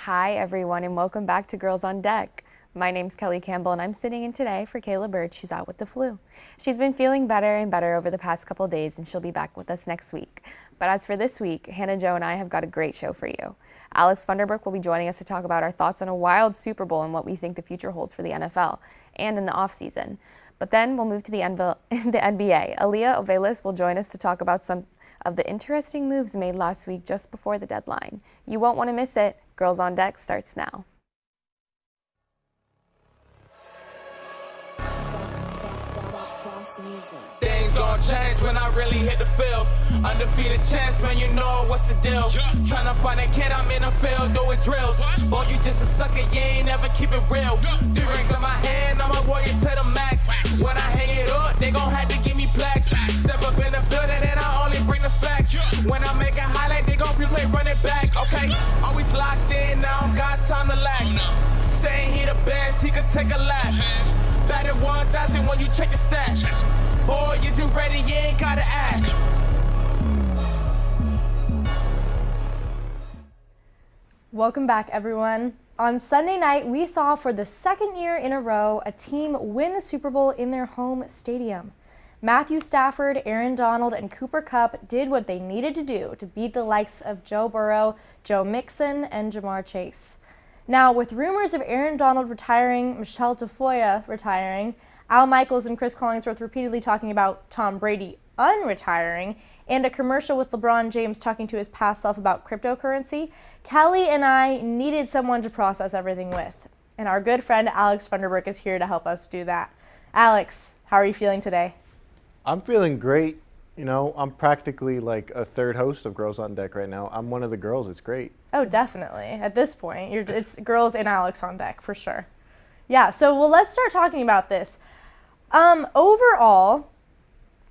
Hi everyone and welcome back to Girls on Deck. My name's Kellie Campbell and I'm sitting in today for Kayla Birch, who's out with the flu. She's been feeling better and better over the past couple days and she'll be back with us next week. But as for this week, Hannah Jo and I have got a great show for you. Alex Funderburk will be joining us to talk about our thoughts on a wild Super Bowl and what we think the future holds for the NFL and in the offseason. But then we'll move to the NBA. Aaliyah Ovelis will join us to talk about some of the interesting moves made last week just before the deadline. You won't want to miss it. Girls on Deck starts now. Things gon' change when I really hit the field. Undefeated champs, man, you know what's the deal. Tryna find a kid, I'm in the field doing drills. Boy, you just a sucker, you ain't never keep it real. 3 rings in my hand, I'm a warrior to the max. When I hang it up, they gon' have to give me plaques. Step up in the building and I only bring the facts. When I make a highlight, they gon' replay, run it back, okay? Always locked in, now I don't got time to lax. Saying he the best, he could take a lap. Batted 1,000 when you check the stats. Boy, is you ready? You ain't gotta ask. Welcome back, everyone. On Sunday night, we saw for the second year in a row a team win the Super Bowl in their home stadium. Matthew Stafford, Aaron Donald, and Cooper Kupp did what they needed to do to beat the likes of Joe Burrow, Joe Mixon, and Jamar Chase. Now, with rumors of Aaron Donald retiring, Michelle Tafoya retiring, Al Michaels and Chris Collinsworth repeatedly talking about Tom Brady unretiring, and a commercial with LeBron James talking to his past self about cryptocurrency, Kellie and I needed someone to process everything with. And our good friend Alex Funderburk is here to help us do that. Alex, how are you feeling today? I'm feeling great. You know, I'm practically like a third host of Girls on Deck right now. I'm one of the girls. It's great. Oh, definitely. At this point, it's girls and Alex on deck for sure. Yeah, so let's start talking about this. Overall,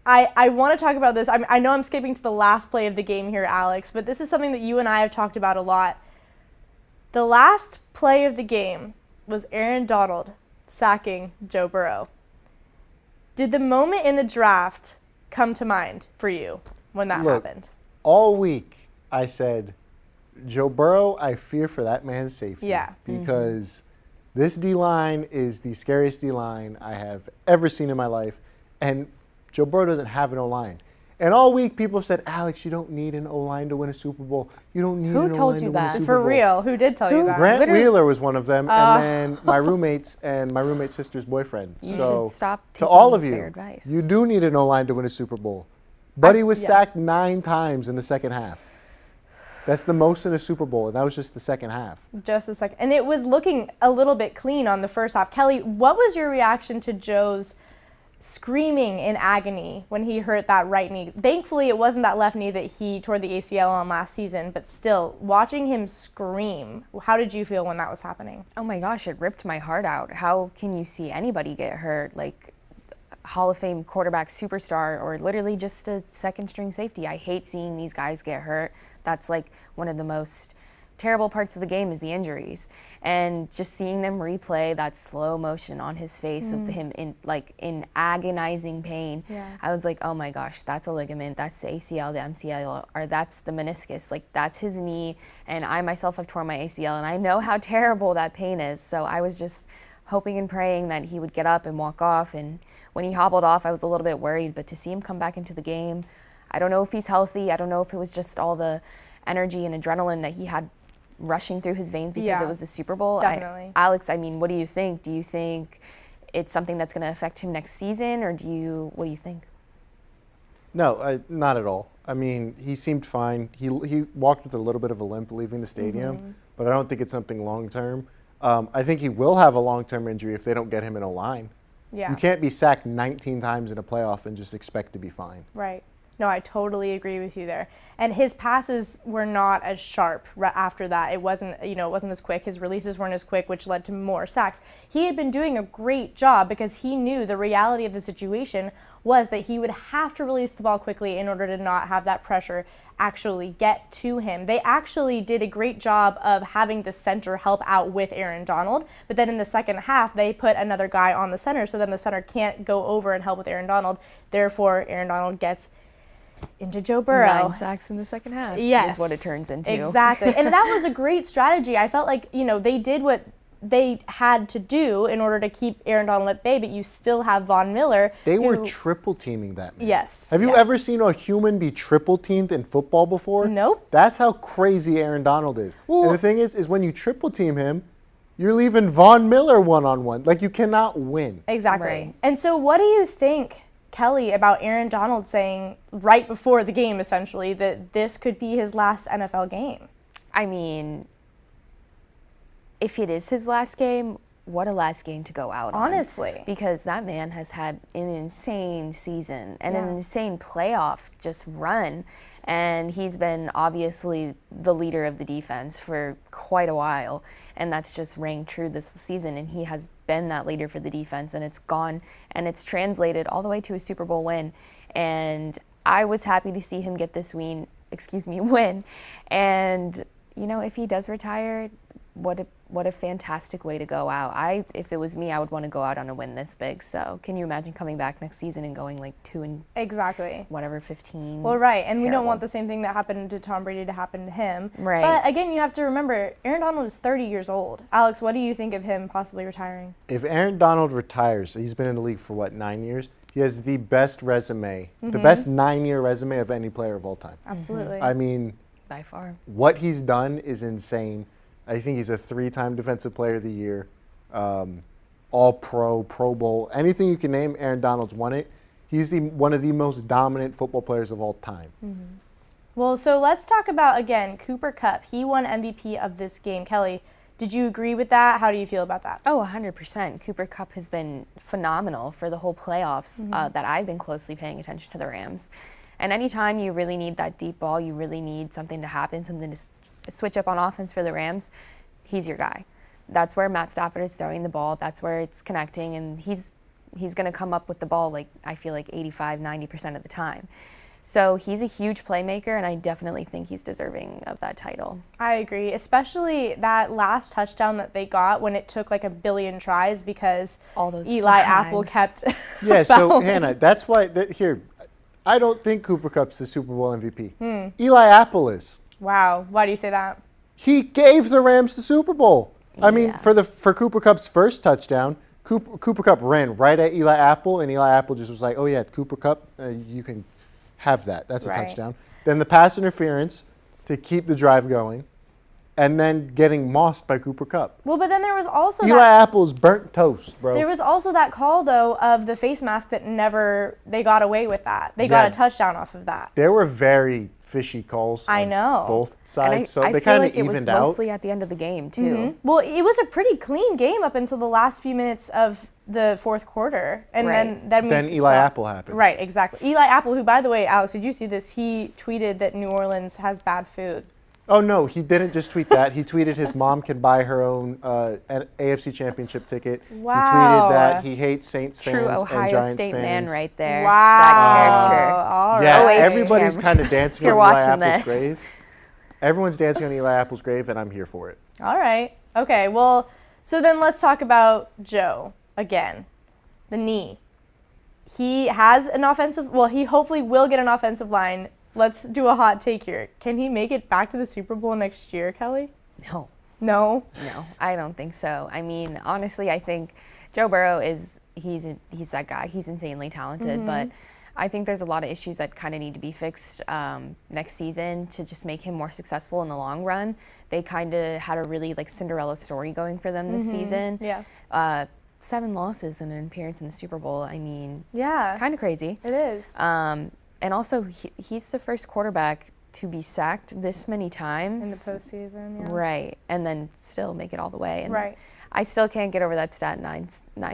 I want to talk about this. I know I'm skipping to the last play of the game here, Alex, but this is something that you and I have talked about a lot. The last play of the game was Aaron Donald sacking Joe Burrow. Did the moment in the draft come to mind for you when that happened? All week I said, Joe Burrow, I fear for that man's safety. Yeah. Because this D-line is the scariest D-line I have ever seen in my life. And Joe Burrow doesn't have an O-line. And all week people have said, Alex, you don't need an O-line to win a Super Bowl. You don't need an O-line to win a Super Bowl. For real, who did tell you that? Grant Wheeler was one of them, and then my roommates and my roommate's sister's boyfriend. You so should stop to taking all of their you, advice. you do need an O-line to win a Super Bowl. Buddy was sacked 9 times in the second half. That's the most in a Super Bowl, and that was just the second half. Just the second. And it was looking a little bit clean on the first half. Kellie, what was your reaction to Joe's screaming in agony when he hurt that right knee? Thankfully, it wasn't that left knee that he tore the ACL on last season, but still, watching him scream, how did you feel when that was happening? Oh my gosh, it ripped my heart out. How can you see anybody get hurt? Like Hall of Fame quarterback superstar or literally just a second string safety. I hate seeing these guys get hurt. That's like one of the most terrible parts of the game is the injuries. And just seeing them replay that slow motion on his face of him in agonizing pain. Yeah. I was like, oh my gosh, that's a ligament, that's the ACL, the MCL, or that's the meniscus. Like that's his knee. And I myself have torn my ACL and I know how terrible that pain is. So I was just hoping and praying that he would get up and walk off. And when he hobbled off, I was a little bit worried, but to see him come back into the game, I don't know if he's healthy. I don't know if it was just all the energy and adrenaline that he had rushing through his veins because it was the Super Bowl. Definitely. Alex, I mean, what do you think? Do you think it's something that's going to affect him next season, or what do you think? No, not at all. I mean, he seemed fine. He walked with a little bit of a limp leaving the stadium, but I don't think it's something long-term. I think he will have a long-term injury if they don't get him in a line. Yeah. You can't be sacked 19 times in a playoff and just expect to be fine. Right. No, I totally agree with you there. And his passes were not as sharp after that. It wasn't as quick. His releases weren't as quick, which led to more sacks. He had been doing a great job because he knew the reality of the situation was that he would have to release the ball quickly in order to not have that pressure actually get to him. They actually did a great job of having the center help out with Aaron Donald, but then in the second half, they put another guy on the center, so then the center can't go over and help with Aaron Donald. Therefore, Aaron Donald gets into Joe Burrow. 9 sacks in the second half. Yes. Is what it turns into. Exactly. And that was a great strategy. I felt like, they did what they had to do in order to keep Aaron Donald at bay, but you still have Von Miller. They were triple teaming that man. Yes. Have you ever seen a human be triple teamed in football before? Nope. That's how crazy Aaron Donald is. Well, and the thing is when you triple team him, you're leaving Von Miller one-on-one. Like, you cannot win. Exactly. Right. And so what do you think, Kelly, about Aaron Donald saying right before the game, essentially, that this could be his last NFL game? I mean, if it is his last game, what a last game to go out on. Honestly. Because that man has had an insane season and an Yeah. insane playoff just run. And he's been obviously the leader of the defense for quite a while. And that's just rang true this season. And he has been that leader for the defense. And it's gone and it's translated all the way to a Super Bowl win. And I was happy to see him get this win. And, if he does retire, what a fantastic way to go out. If it was me, I would want to go out on a win this big. So can you imagine coming back next season and going like 2 Exactly. 15? Well, right. And we don't Terrible. want the same thing that happened to Tom Brady to happen to him. Right. But again, you have to remember, Aaron Donald is 30 years old. Alex, what do you think of him possibly retiring? If Aaron Donald retires, he's been in the league for 9 years? He has the best resume, the best 9-year resume of any player of all time. Absolutely. I mean, By far. what he's done is insane. I think he's a 3-time Defensive Player of the Year, All-Pro, Pro Bowl, anything you can name. Aaron Donald's won it. He's one of the most dominant football players of all time. Well, so let's talk about, again, Cooper Kupp. He won MVP of this game. Kelly, did you agree with that? How do you feel about that? Oh, 100%. Cooper Kupp has been phenomenal for the whole playoffs that I've been closely paying attention to the Rams. And anytime you really need that deep ball, you really need something to happen, something to switch up on offense for the Rams, he's your guy. That's where Matt Stafford is throwing the ball. That's where it's connecting. And he's going to come up with the ball, I feel like 85-90% of the time. So he's a huge playmaker, and I definitely think he's deserving of that title. I agree, especially that last touchdown that they got when it took like a billion tries because All those Eli flags. Apple kept Yeah, so fouling. Hannah, that's why, I don't think Cooper Kupp's the Super Bowl MVP. Eli Apple is. Wow, why do you say that? He gave the Rams the Super Bowl. I mean, Yeah. for Cooper Kupp's first touchdown, Cooper Kupp ran right at Eli Apple, and Eli Apple just was like, "Oh yeah, Cooper Kupp, you can have that. That's a Right. touchdown." Then the pass interference to keep the drive going, and then getting mossed by Cooper Kupp. Well, but then there was also Eli Apple's burnt toast, bro. there was also that call though of the face mask that they got away with that. They got Yeah. a touchdown off of that. There were very fishy calls. I on know. both And sides, so I they feel kind of like it was evened out. mostly at the end of the game, too. Well, it was a pretty clean game up until the last few minutes of the fourth quarter, and Right. Then we Eli saw- Apple happened. Right, exactly. Eli Apple, who, by the way, Alex, did you see this? He tweeted that New Orleans has bad food. Oh no, he didn't just tweet that. He tweeted his mom can buy her own an AFC Championship ticket. Wow. He tweeted that he hates Saints True fans and Ohio Giants State fans. man right there. Wow. That character. All right. Yeah, Oh, wait, everybody's Cam. kind of dancing You're on Eli watching Apple's this. grave. Everyone's dancing on Eli Apple's grave, and I'm here for it. All right. Okay. Well, so then let's talk about Joe again. The knee. He has an offensive. Well, he hopefully will get an offensive line. Let's do a hot take here. Can he make it back to the Super Bowl next year, Kelly? No. No. No, I don't think so. I mean, honestly, I think Joe Burrow he's that guy. He's insanely talented, but I think there's a lot of issues that kind of need to be fixed next season to just make him more successful in the long run. They kind of had a really Cinderella story going for them this season. Yeah. 7 losses and an appearance in the Super Bowl. I mean, Yeah. kind of crazy. It is. And also, he's the first quarterback to be sacked this many times. In the postseason. Yeah. Right, and then still make it all the way. And Right. I still can't get over that stat, nine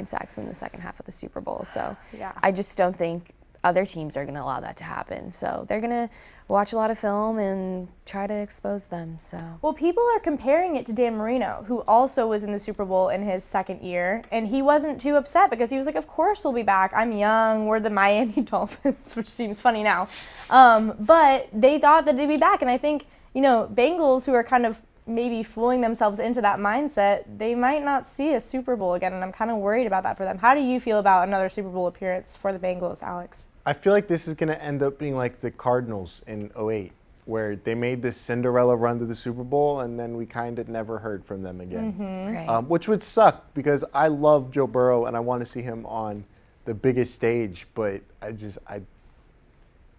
sacks in the second half of the Super Bowl. So Yeah. I just don't think other teams are going to allow that to happen. So they're going to watch a lot of film and try to expose them. So Well, people are comparing it to Dan Marino, who also was in the Super Bowl in his second year, and he wasn't too upset because he was like, of course we'll be back. I'm young. We're the Miami Dolphins, which seems funny now. But they thought that they'd be back, and I think, Bengals, who are kind of maybe fooling themselves into that mindset, they might not see a Super Bowl again, and I'm kind of worried about that for them. How do you feel about another Super Bowl appearance for the Bengals, Alex? I feel like this is going to end up being like the Cardinals in '08, where they made this Cinderella run to the Super Bowl, and then we kind of never heard from them again. Right. Which would suck because I love Joe Burrow and I want to see him on the biggest stage, but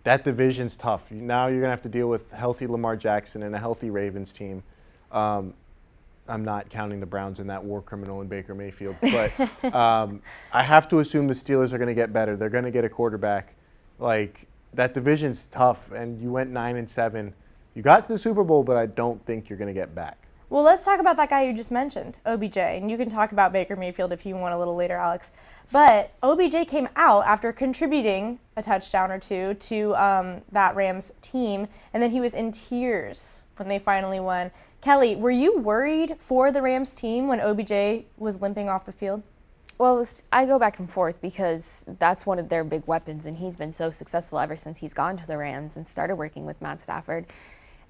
that division's tough. Now you're going to have to deal with healthy Lamar Jackson and a healthy Ravens team. I'm not counting the Browns in that war criminal in Baker Mayfield, but I have to assume the Steelers are going to get better. They're going to get a quarterback. Like, that division's tough, and you went 9-7. You got to the Super Bowl, but I don't think you're going to get back. Well, let's talk about that guy you just mentioned, OBJ, and you can talk about Baker Mayfield if you want a little later, Alex. But OBJ came out after contributing a touchdown or two to that Rams team, and then he was in tears when they finally won. Kelly, were you worried for the Rams team when OBJ was limping off the field? Well, I go back and forth because that's one of their big weapons, and he's been so successful ever since he's gone to the Rams and started working with Matt Stafford.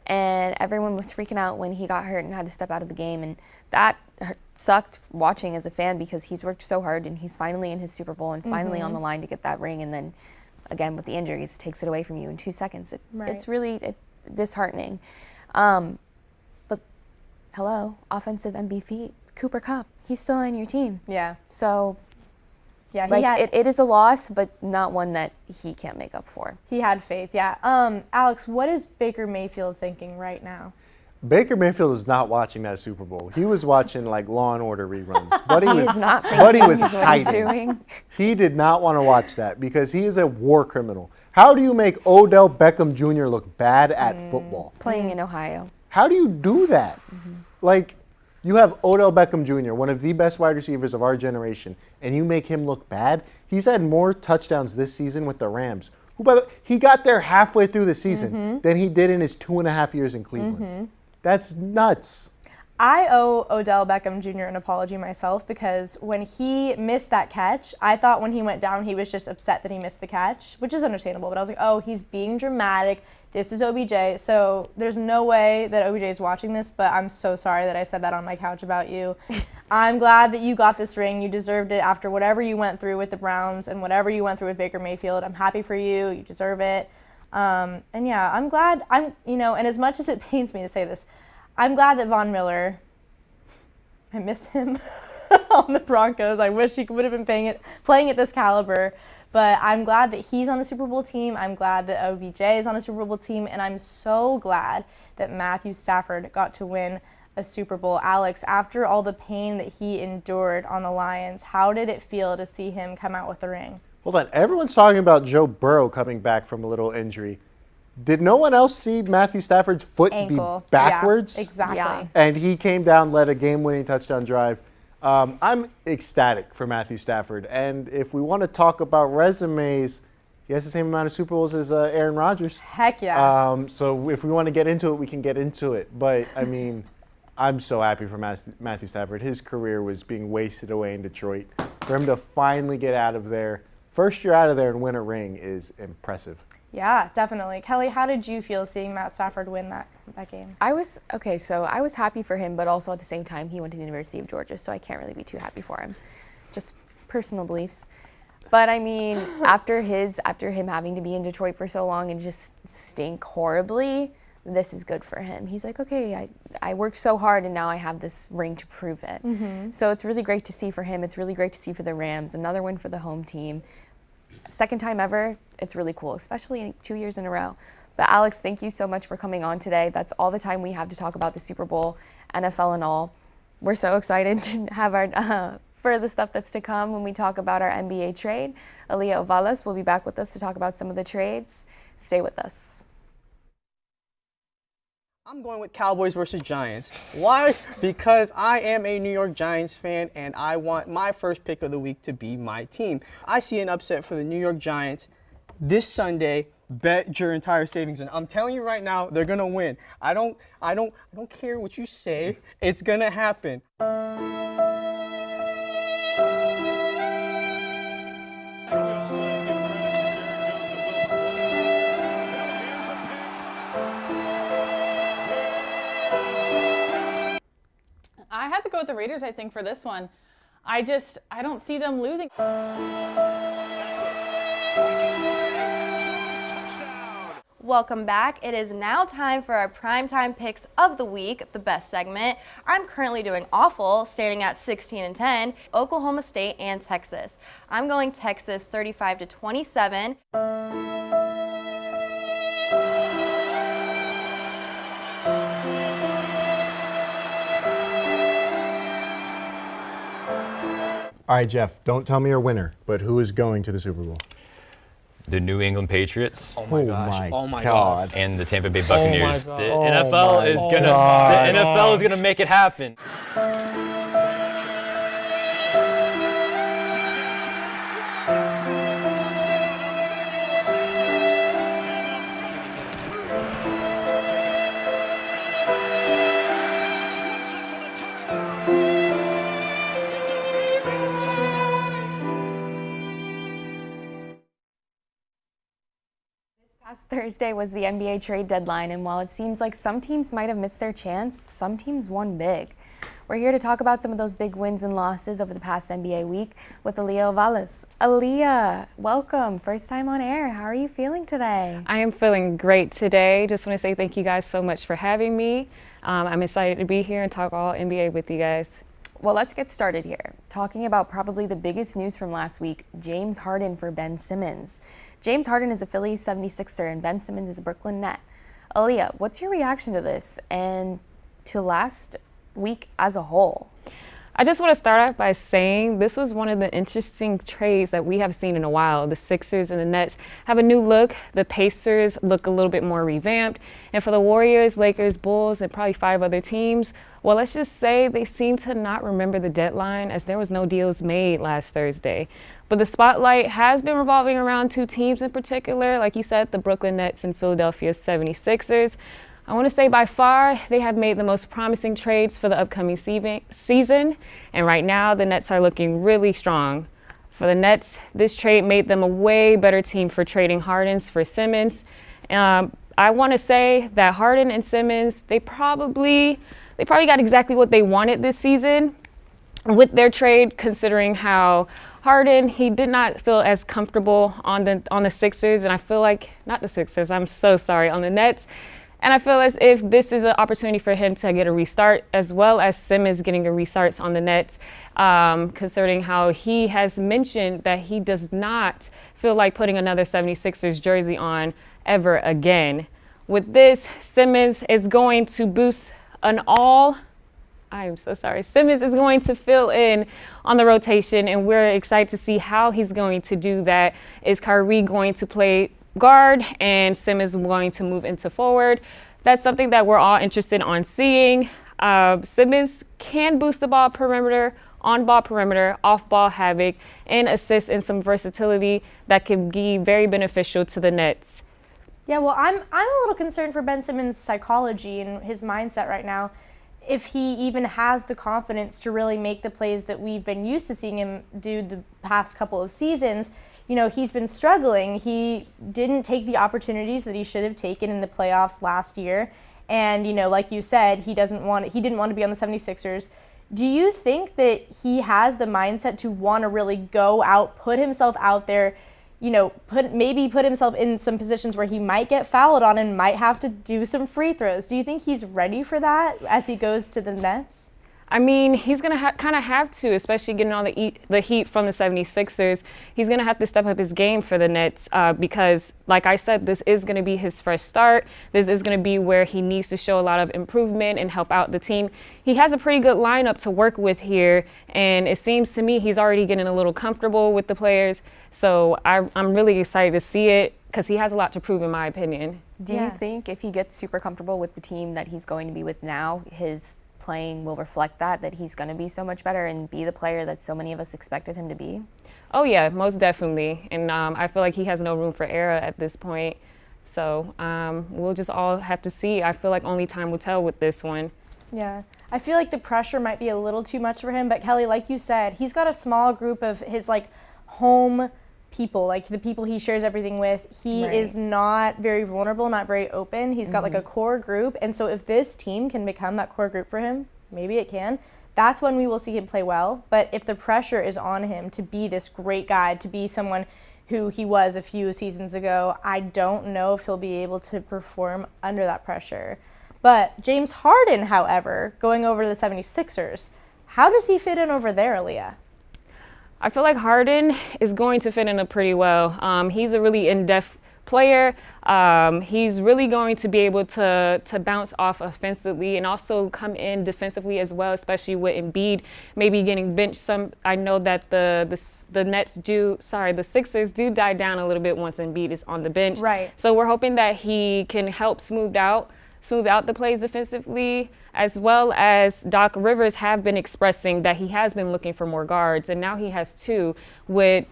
And everyone was freaking out when he got hurt and had to step out of the game, and that sucked watching as a fan because he's worked so hard and he's finally in his Super Bowl and finally on the line to get that ring, and then again with the injuries takes it away from you in 2 seconds. It's really disheartening. But hello, offensive MVP, Cooper Kupp, he's still on your team. Yeah. So Yeah, it is a loss, but not one that he can't make up for. he had faith, yeah. Alex, what is Baker Mayfield thinking right now? Baker Mayfield was not watching that Super Bowl. He was watching like Law and Order reruns. But He is not thinking Buddy was what he's hiding. doing. He did not want to watch that because he is a war criminal. How do you make Odell Beckham Jr. look bad at football? Playing in Ohio. How do you do that? Like, you have Odell Beckham Jr., one of the best wide receivers of our generation, and you make him look bad? He's had more touchdowns this season with the Rams. Who, by the way, he got there halfway through the season than he did in his 2.5 years in Cleveland. That's nuts. I owe Odell Beckham Jr. an apology myself because when he missed that catch, I thought when he went down he was just upset that he missed the catch, which is understandable. But I was like, oh, he's being dramatic. This is OBJ. So there's no way that OBJ is watching this, but I'm so sorry that I said that on my couch about you. I'm glad that you got this ring. You deserved it after whatever you went through with the Browns and whatever you went through with Baker Mayfield. I'm happy for you. You deserve it. And yeah, I'm glad. And as much as it pains me to say this, I'm glad that Von Miller, I miss him on the Broncos. I wish he would have been playing at this caliber. But I'm glad that he's on the Super Bowl team. I'm glad that OBJ is on a Super Bowl team. And I'm so glad that Matthew Stafford got to win a Super Bowl. Alex, after all the pain that he endured on the Lions, how did it feel to see him come out with the ring? Hold on. Everyone's talking about Joe Burrow coming back from a little injury. Did no one else see Matthew Stafford's foot Ankle. be backwards? Yeah, exactly. Yeah. And he came down, led a game-winning touchdown drive. I'm ecstatic for Matthew Stafford. And if we want to talk about resumes, he has the same amount of Super Bowls as Aaron Rodgers. Heck yeah. So if we want to get into it, we can get into it. But, I mean, I'm so happy for Matthew Stafford. His career was being wasted away in Detroit. For him to finally get out of there, first year out of there and win a ring is impressive. Yeah, definitely. Kelly, how did you feel seeing Matt Stafford win that game? I was happy for him, but also at the same time, he went to the University of Georgia, so I can't really be too happy for him. Just personal beliefs. But I mean, after him having to be in Detroit for so long and just stink horribly, this is good for him. He's like, okay, I worked so hard and now I have this ring to prove it. So it's really great to see for him. It's really great to see for the Rams. Another win for the home team. Second time ever. It's really cool, especially in 2 years in a row. But Alex, thank you so much for coming on today. That's all the time we have to talk about the Super Bowl, NFL and all. We're so excited to have our for the stuff that's to come when we talk about our NBA trade. Aaliyah Ovalas will be back with us to talk about some of the trades. Stay with us. I'm going with Cowboys versus Giants. Why? Because I am a New York Giants fan and I want my first pick of the week to be my team. I see an upset for the New York Giants this Sunday. Bet your entire savings, and I'm telling you right now, they're gonna win. I don't care what you say. It's gonna happen. I have to go with the Raiders, I think, for this one. I don't see them losing. Welcome back. It is now time for our primetime picks of the week, the best segment. I'm currently doing awful, standing at 16-10, Oklahoma State and Texas. I'm going Texas 35-27. All right, Jeff, don't tell me your winner, but who is going to the Super Bowl? The New England Patriots Oh my gosh. Oh my God. gosh. and the Tampa Bay Buccaneers. God. The Oh NFL my is gonna God. the NFL is gonna make it happen. Last Thursday was the NBA trade deadline, and while it seems like some teams might have missed their chance, some teams won big. We're here to talk about some of those big wins and losses over the past NBA week with Aaliyah Valles. Aaliyah, welcome. First time on air. How are you feeling today? I am feeling great today. Just want to say thank you guys so much for having me. I'm excited to be here and talk all NBA with you guys. Well, let's get started here. Talking about probably the biggest news from last week, James Harden for Ben Simmons. James Harden is a Philly 76er and Ben Simmons is a Brooklyn Net. Aaliyah, what's your reaction to this and to last week as a whole? I just want to start off by saying this was one of the interesting trades that we have seen in a while. The Sixers and the Nets have a new look. The Pacers look a little bit more revamped. And for the Warriors, Lakers, Bulls, and probably 5 other teams, well, let's just say they seem to not remember the deadline as there was no deals made last Thursday. But the spotlight has been revolving around 2 teams in particular, like you said, the Brooklyn Nets and Philadelphia 76ers. I want to say by far they have made the most promising trades for the upcoming season, and right now the Nets are looking really strong. For the Nets, this trade made them a way better team for trading Harden for Simmons. I want to say that Harden and Simmons, they probably got exactly what they wanted this season with their trade, considering how Harden, he did not feel as comfortable on the Sixers, and I feel like, not the Sixers, I'm so sorry, on the Nets. And I feel as if this is an opportunity for him to get a restart, as well as Simmons getting a restart on the Nets, considering how he has mentioned that he does not feel like putting another 76ers jersey on ever again. With this, Simmons is going to boost Simmons is going to fill in on the rotation, and we're excited to see how he's going to do that. Is Kyrie going to play guard and Simmons going to move into forward? That's something that we're all interested on seeing. Simmons can boost the ball perimeter, on-ball perimeter, off-ball havoc, and assist in some versatility that can be very beneficial to the Nets. Yeah, well, I'm a little concerned for Ben Simmons' psychology and his mindset right now. If he even has the confidence to really make the plays that we've been used to seeing him do the past couple of seasons. You know, he's been struggling. He didn't take the opportunities that he should have taken in the playoffs last year. And, you know, like you said, he didn't want to be on the 76ers. Do you think that he has the mindset to want to really go out, put himself out there, you know, put himself in some positions where he might get fouled on and might have to do some free throws? Do you think he's ready for that as he goes to the Nets? I mean, he's going to kind of have to, especially getting all the heat from the 76ers. He's going to have to step up his game for the Nets because, like I said, this is going to be his fresh start. This is going to be where he needs to show a lot of improvement and help out the team. He has a pretty good lineup to work with here, and it seems to me he's already getting a little comfortable with the players. So I'm really excited to see it because he has a lot to prove, in my opinion. Do you think if he gets super comfortable with the team that he's going to be with now, his playing will reflect that he's going to be so much better and be the player that so many of us expected him to be? Oh yeah, most definitely. And I feel like he has no room for error at this point. So we'll just all have to see. I feel like only time will tell with this one. Yeah, I feel like the pressure might be a little too much for him, but Kelly, like you said, he's got a small group of his home people, like the people he shares everything with. He is not very vulnerable, not very open. He's got a core group, and so if this team can become that core group for him, maybe it can, that's when we will see him play well. But if the pressure is on him to be this great guy, to be someone who he was a few seasons ago. I don't know if he'll be able to perform under that pressure. But James Harden, however, going over to the 76ers, how does he fit in over there, Aaliyah? I feel like Harden is going to fit in pretty well. He's a really in-depth player. He's really going to be able to bounce off offensively and also come in defensively as well, especially with Embiid maybe getting benched some. I know that the Sixers do die down a little bit once Embiid is on the bench. Right. So we're hoping that he can help smooth out the plays defensively, as well as Doc Rivers have been expressing that he has been looking for more guards, and now he has two with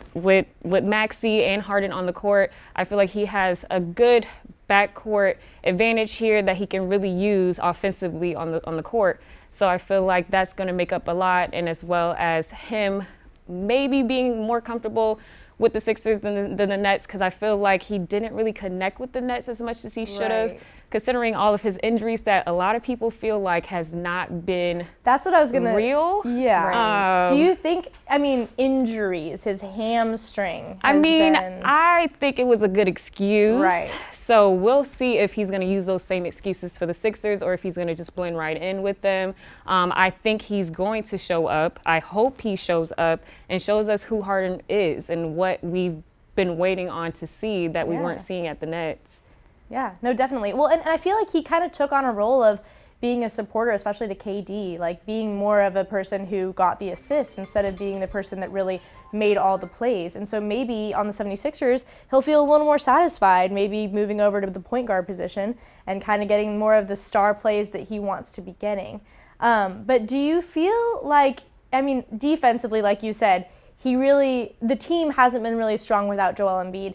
Maxey and Harden on the court. I feel like he has a good backcourt advantage here that he can really use offensively on the court. So I feel like that's going to make up a lot, and as well as him maybe being more comfortable with the Sixers than the Nets, because I feel like he didn't really connect with the Nets as much as he should have. Right. Considering all of his injuries that a lot of people feel like has not been That's what I was gonna. real. Yeah. Do you think? I mean, injuries. His hamstring. I has mean, been- I think it was a good excuse. Right. So we'll see if he's going to use those same excuses for the Sixers or if he's going to just blend right in with them. I think he's going to show up. I hope he shows up and shows us who Harden is and what we've been waiting on to see that we weren't seeing at the Nets. Yeah, no, definitely. Well, and I feel like he kind of took on a role of being a supporter, especially to KD, like being more of a person who got the assists instead of being the person that really made all the plays. And so maybe on the 76ers, he'll feel a little more satisfied, maybe moving over to the point guard position and kind of getting more of the star plays that he wants to be getting. But do you feel like, I mean, defensively, like you said, the team hasn't been really strong without Joel Embiid.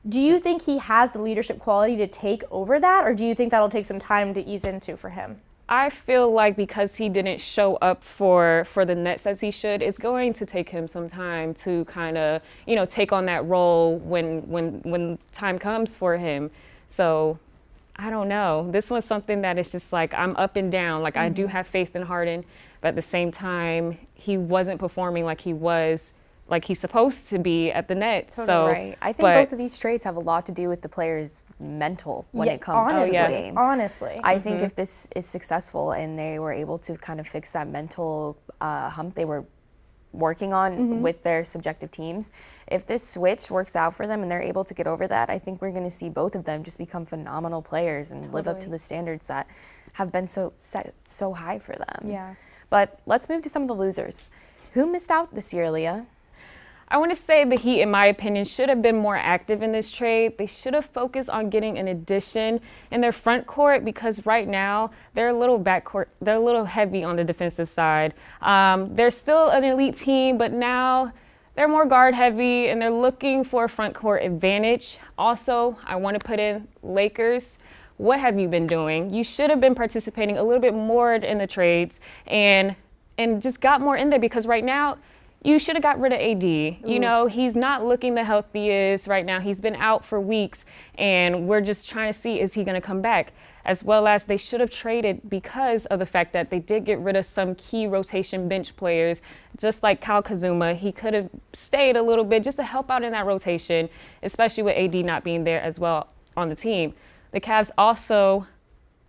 Do you think he has the leadership quality to take over that, or do you think that'll take some time to ease into for him? I feel like because he didn't show up for the Nets as he should, it's going to take him some time to kind of, take on that role when time comes for him. So I don't know. This one's something that is just like I'm up and down. Like I do have faith in Harden, but at the same time, he wasn't performing like he's supposed to be at the Nets. So Right. I think both of these trades have a lot to do with the players' mental when it comes to the game. Honestly. I think if this is successful and they were able to kind of fix that mental hump they were working on with their subjective teams, if this switch works out for them and they're able to get over that, I think we're going to see both of them just become phenomenal players and live up to the standards that have been set so high for them. Yeah. But let's move to some of the losers. Who missed out this year, Leah? I want to say the Heat, in my opinion, should have been more active in this trade. They should have focused on getting an addition in their front court because right now they're a little they're a little heavy on the defensive side. They're still an elite team, but now they're more guard heavy and they're looking for a front court advantage. Also, I want to put in Lakers. What have you been doing? You should have been participating a little bit more in the trades and just got more in there because right now, you should have got rid of AD. He's not looking the healthiest right now. He's been out for weeks, and we're just trying to see, is he going to come back? As well as they should have traded because of the fact that they did get rid of some key rotation bench players, just like Kyle Kuzma. He could have stayed a little bit just to help out in that rotation, especially with AD not being there as well on the team. The Cavs also,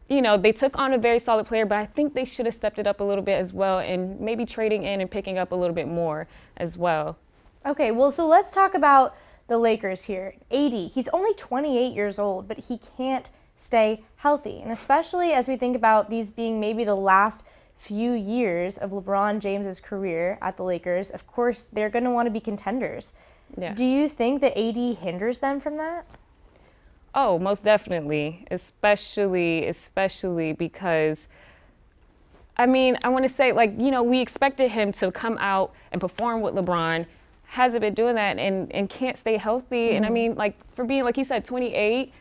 they took on a very solid player, but I think they should have stepped it up a little bit as well and maybe trading in and picking up a little bit more as well. Okay, well, so let's talk about the Lakers here. AD, he's only 28 years old, but he can't stay healthy. And especially as we think about these being maybe the last few years of LeBron James's career at the Lakers, of course, they're going to want to be contenders. Yeah. Do you think that AD hinders them from that? Oh, most definitely, especially because, I want to say, we expected him to come out and perform with LeBron, hasn't been doing that and can't stay healthy. And for being, like you said, 28,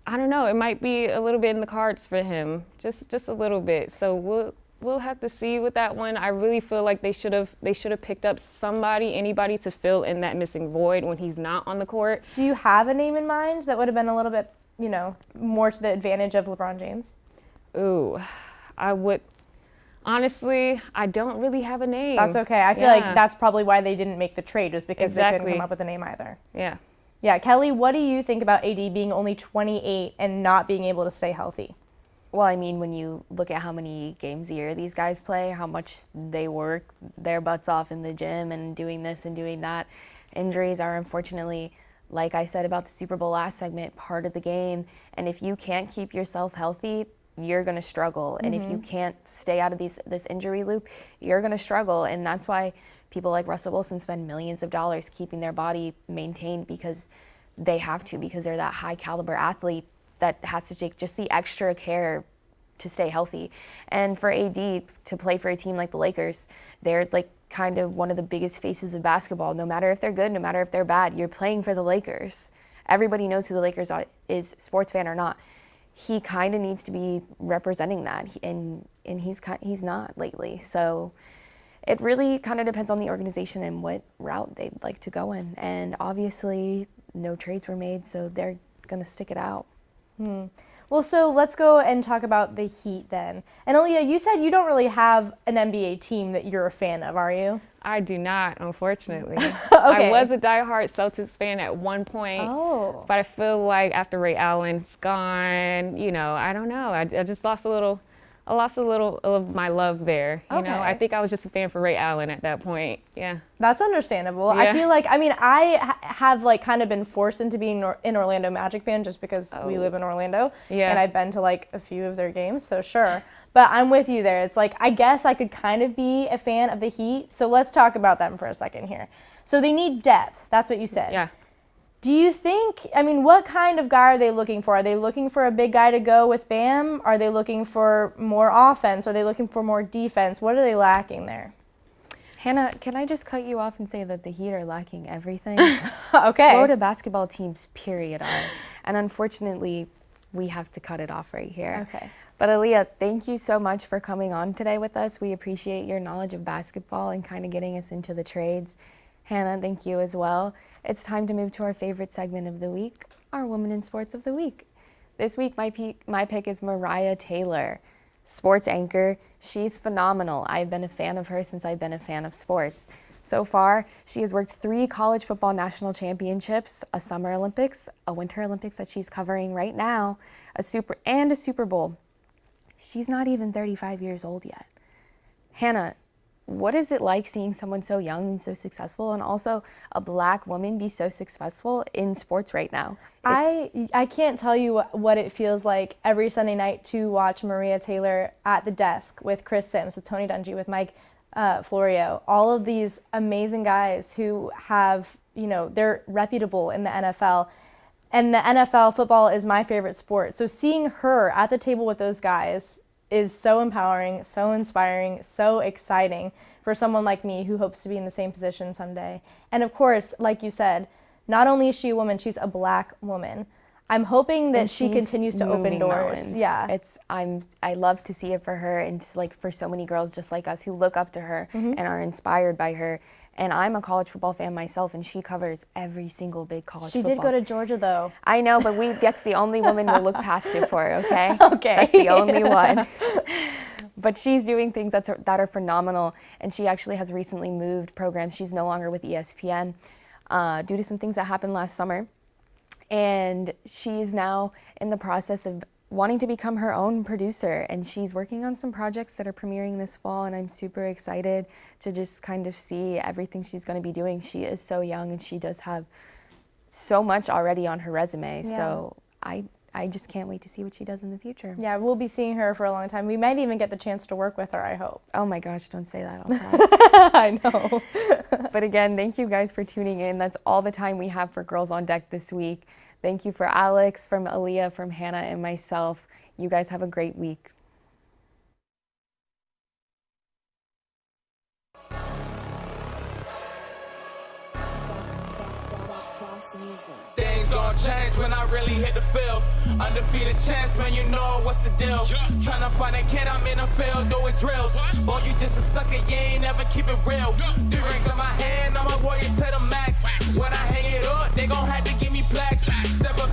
I don't know, it might be a little bit in the cards for him, just a little bit. So we'll have to see with that one. I really feel like they should have picked up anybody to fill in that missing void when he's not on the court. Do you have a name in mind that would have been a little bit, more to the advantage of LeBron James? Ooh, I would. Honestly, I don't really have a name. That's okay. I feel like that's probably why they didn't make the trade, was because they couldn't come up with a name either. Yeah. Yeah, Kelly, what do you think about AD being only 28 and not being able to stay healthy? Well, I mean, when you look at how many games a year these guys play, how much they work their butts off in the gym and doing this and doing that, injuries are unfortunately, like I said about the Super Bowl last segment, part of the game. And if you can't keep yourself healthy, you're going to struggle. And if you can't stay out of this injury loop, you're going to struggle. And that's why people like Russell Wilson spend millions of dollars keeping their body maintained, because they have to, because they're that high caliber athlete that has to take just the extra care to stay healthy. And for AD to play for a team like the Lakers, they're like kind of one of the biggest faces of basketball. No matter if they're good, no matter if they're bad, you're playing for the Lakers. Everybody knows who the Lakers are, is sports fan or not. He kind of needs to be representing that, and he's not lately. So it really kind of depends on the organization and what route they'd like to go in. And obviously, no trades were made, so they're going to stick it out. Well, so let's go and talk about the Heat then. And Aaliyah, you said you don't really have an NBA team that you're a fan of, are you? I do not, unfortunately. Okay. I was a diehard Celtics fan at one point, Oh. but I feel like after Ray Allen's gone, I don't know. I just lost a little of my love there. You know, I Okay. think I was just a fan for Ray Allen at that point. Yeah. That's understandable. I Yeah. feel like, I have like kind of been forced into being an Orlando Magic fan just because we live in Orlando. Yeah. And I've been to like a few of their games, so sure. But I'm with you there. It's like, I guess I could kind of be a fan of the Heat. So let's talk about them for a second here. So they need depth. That's what you said. Yeah. Do you think, what kind of guy are they looking for? Are they looking for a big guy to go with Bam? Are they looking for more offense? Are they looking for more defense? What are they lacking there? Hannah, can I just cut you off and say that the Heat are lacking everything? Okay. Florida basketball teams, period, are. And unfortunately, we have to cut it off right here. Okay. But Aaliyah, thank you so much for coming on today with us. We appreciate your knowledge of basketball and kind of getting us into the trades. Hannah, thank you as well. It's time to move to our favorite segment of the week, our Women in Sports of the Week. This week, my pick is Mariah Taylor, sports anchor. She's phenomenal. I've been a fan of her since I've been a fan of sports. So far, she has worked 3 college football national championships, a Summer Olympics, a Winter Olympics that she's covering right now, a Super Bowl. She's not even 35 years old yet. Hannah, what is it like seeing someone so young and so successful, and also a Black woman be so successful in sports right now? I can't tell you what it feels like every Sunday night to watch Mariah Taylor at the desk with Chris Sims, with Tony Dungy, with Mike Florio, all of these amazing guys who have, they're reputable in the NFL. And the NFL football is my favorite sport. So seeing her at the table with those guys is so empowering, so inspiring, so exciting for someone like me who hopes to be in the same position someday. And of course, like you said, not only is she a woman, she's a Black woman. I'm hoping that she continues to open doors. Mountains. Yeah. I love to see it for her, and like for so many girls just like us who look up to her and are inspired by her. And I'm a college football fan myself, and she covers every single big college She football. did go to Georgia, though. I know, but that's the only woman we'll look past it for, okay? Okay. That's the only one. But she's doing things that are phenomenal, and she actually has recently moved programs. She's no longer with ESPN due to some things that happened last summer. And she's now in the process of wanting to become her own producer, and she's working on some projects that are premiering this fall, and I'm super excited to just kind of see everything she's going to be doing. She is so young, and she does have so much already on her resume. Yeah. So I just can't wait to see what she does in the future. Yeah, we'll be seeing her for a long time. We might even get the chance to work with her, I hope. Oh my gosh, don't say that. I'll cry. I know. But again, thank you guys for tuning in. That's all the time we have for Girls on Deck this week. Thank you for Alex, from Aaliyah, from Hannah, and myself. You guys have a great week. Things gon' change when I really hit the field. Undefeated champs, man, you know what's the deal. Tryna find a kid, I'm in the field doing drills. Boy, you just a sucker, you ain't never keep it real. 3 rings in my hand, I'm a warrior to the max. When I hang it up, they gon' have to give me plaques. Step up